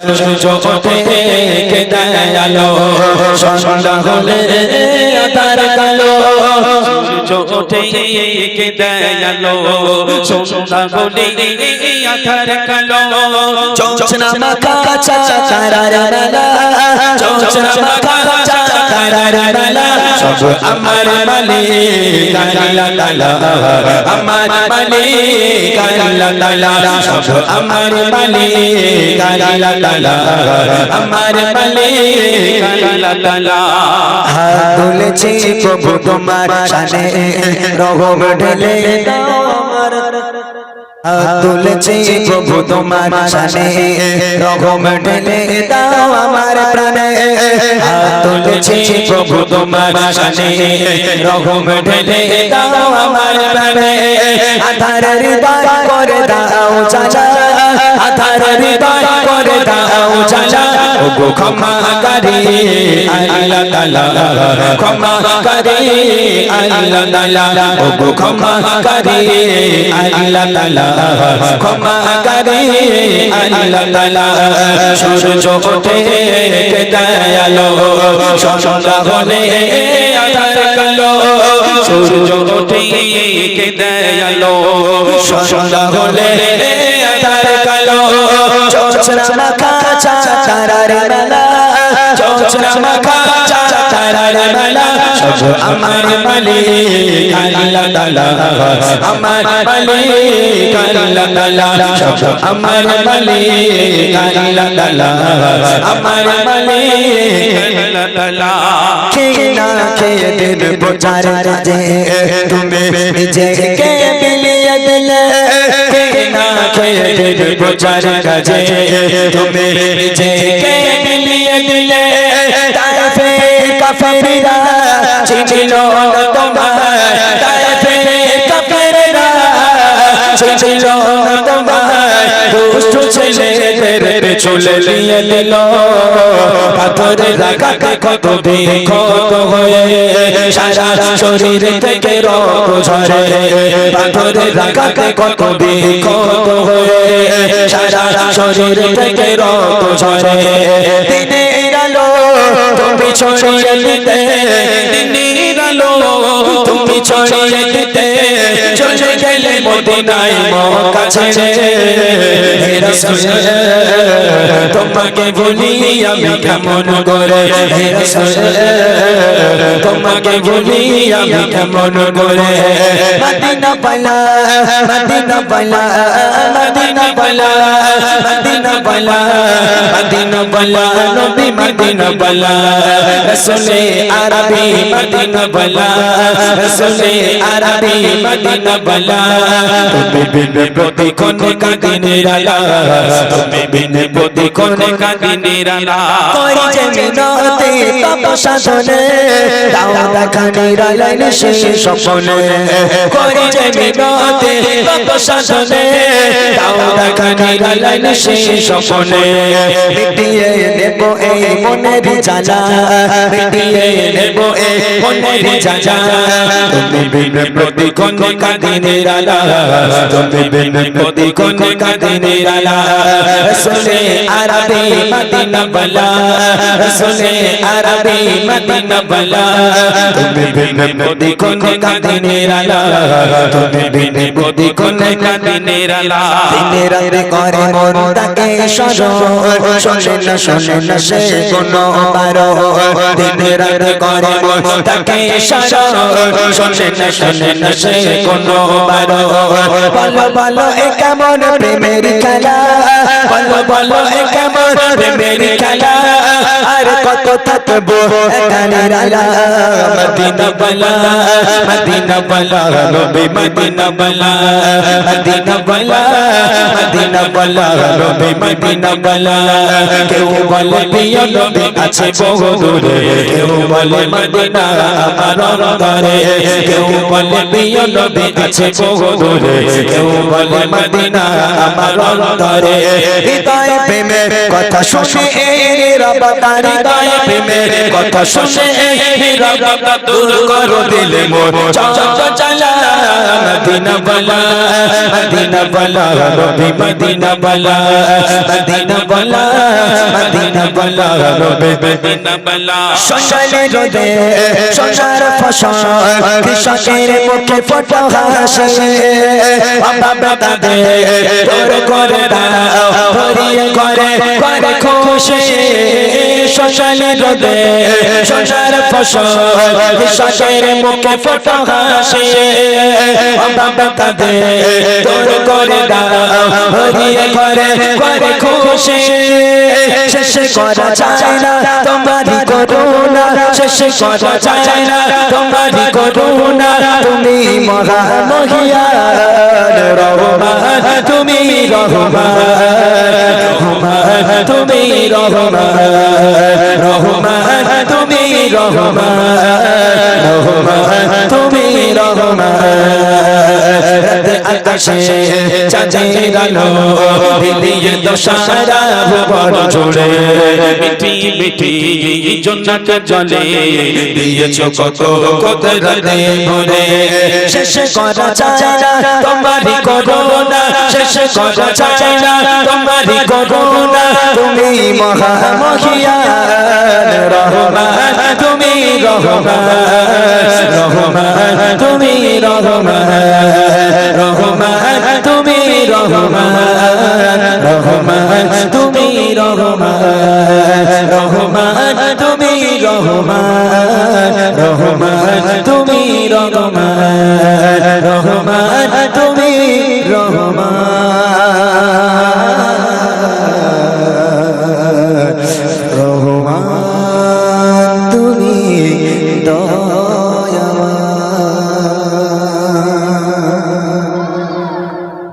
জগতে কে দয়ালো সন্ধ্যা হলে আধার কালো জগতে কে দয়ালো সন্ধ্যা হলে আধার কালো চোচনা মাথা চারার মেলা চোচনা মাথা চারার মেলা সব আমার মালিক আল্লাহ তাআলা আমার মালিক আল্লাহ তাআলা সব আমার মালিক আল্লাহ তাআলা আমার মালিক আল্লাহ তাআলা হাত তুলেছি প্রভু তোমার শানে রহম ঢেলে দাও আমার হাত তুলেছি প্রভু তোমার শানে রহম ঢেলে দাও আমার প্রাণে হাত তুলেছি প্রভু তোমার শানে রহম ঢেলে দাও আমার প্রাণে আধার হৃদয় করে দাও চাচা আধার হৃদয় করে দাও চাচা ওগো ক্ষমাকারী আল্লাহ তাআলা ক্ষমাকারী আল্লাহ তাআলা ওগো ক্ষমাকারী আল্লাহ তাআলা ক্ষমাকারী আল্লাহ তাআলা সূর্য ওঠে কে দয়ালো সন্ধ্যা হলে আধার কালো সূর্য ওঠে কে দয়ালো সন্ধ্যা হলে আধার কালো চোচনা মাথা চারার মেলা চোচনা মাথা চারার মেলা সব আমার মালিক আল্লাহ তাআলা আমার মালিক আল্লাহ তাআলা সব আমার মালিক আল্লাহ তাআলা আমার মালিক আল্লাহ তাআলা খেয়ে না খেয়ে দিন প্রচার কাজে তুমি নিজেকে বিলিয়ে দিলে খেয়ে না খেয়ে দিন প্রচার কাজে তুমি নিজেকে বিলিয়ে দিলে তাইফে কাফেররা চিনিল না তোমায় তাইফে কাফেররা চিনিল না তোমায় দুষ্ট ছেলেদের চলে নিয়ে নিল পাথরের আঘাতে কত বিক্ষত হয়ে সারা শরীর থেকে রক্ত ঝরে পাথরের আঘাতে কত বিক্ষত হয়ে সারা শরীর থেকে রক্ত ঝরে দিনের আলো তুমি ছড়িয়ে দিতে দিনের আলো তুমি ছড়িয়ে দিতে চলে গেলে মদিনায় মক্কা ছেড়ে হে রাসূল তোমাকে ভুলি আমি কেমন করে হে রাসূল তোমাকে ভুলি আমি কেমন করে মদিনা পালা মদিনা পালা মদিনা পালা মদিনা পালা মদিনা পালা নবী মদিনা পালা রাসূলে আরবি মদিনা পালা রাসূলে আরবি মদিনা পালা তুমি বিনে প্রতিক্ষণ কাঁদি নিরালা তুমি বিনে প্রতিক্ষণ কাঁদি নিরালা কই যে মিনতি তপস্যা শোনে দাও দেখা নিরালা সেই স্বপ্নে কই যে মিনতি তপস্যা শোনে দাও দেখা নিরালা সেই স্বপ্নে মিটিয়ে নেব এই মনের জ্বালা মিটিয়ে নেব এই মনের জ্বালা তুমি বিনে প্রতিক্ষণ কাঁদি নিরালা তুমি বিনে প্রতিক্ষণ কাঁদি নিরালা রাসূলে আরবি মদিনা বালা রাসূলে আরবি মদিনা বালা তুমি বিনে প্রতিক্ষণ কাঁদি নিরালা তুমি বিনে প্রতিক্ষণ কাঁদি নিরালা দিনের রাতে করে মন তাকে শোনে না সে কোনো বারো দিনের রাতে করে মন তাকে শোনে না সে কোনো বারো বলো বলো এ কেমন প্রেমের খেলা বলো বলো এ কেমন প্রেমের খেলা আর কত থাকবো এখানে রালা মদিনা বালা মদিনা বালা নবী মদিনা বালা মদিনা বালা মদিনা বালা নবী মদিনা বালা কেউ বলে প্রিয় নবী আছে বহু দূরে কেউ বলে মদিনা আমার অন্তরে কেউ বলে প্রিয় নবী আছে বহু দূরে কেউ বলে মদিনা আমার অন্তরে হৃদয় প্রেমের কথা শুনে রবতা হৃদয় প্রেমের কথা শুনে রবতা দূর করো দিলে মোর চঞ্চলা মদিনা বালা নবী মদিনা মদিনা বলা মদিনা বলা মদিনা বলা রবে মদিনা বলা সকালে রোদে সোনার ফসল কৃষকের মুখে ফোটা হাসে বাবা বেটাতে তোর করে দাও ভরিয়ে করে করে খুশি সকালে রোদে সোনার ফসল কৃষকের মুখে ফোটা হাসে বাবা বেটাতে তোর করে দাও ভরিয়ে করে করে খুশি শেষ করা যায় না তোমারই করুণা শেষ করা যায় না তোমারই করুণা তুমি মহা মহিয়ান রহমান তুমি রহমান রহমান তুমি রহমান রহমান তুমি রহমান রহমান তুমি রহমান রাত আকাশে চাঁদের আলো দিলিয়ে দশারা ভুবন জুড়ে মিটি মিটি জন্নাত জলে দিয়েছো কত কুদরতে ভরে শেষ করা যায় না তোমারই করুণা শেষ করা যায় না তোমারই করুণা তুমি মহা মহিয়ান রহমান তুমি রহমান রহমান তুমি রহমান রহমান তুমি রহমান রহমান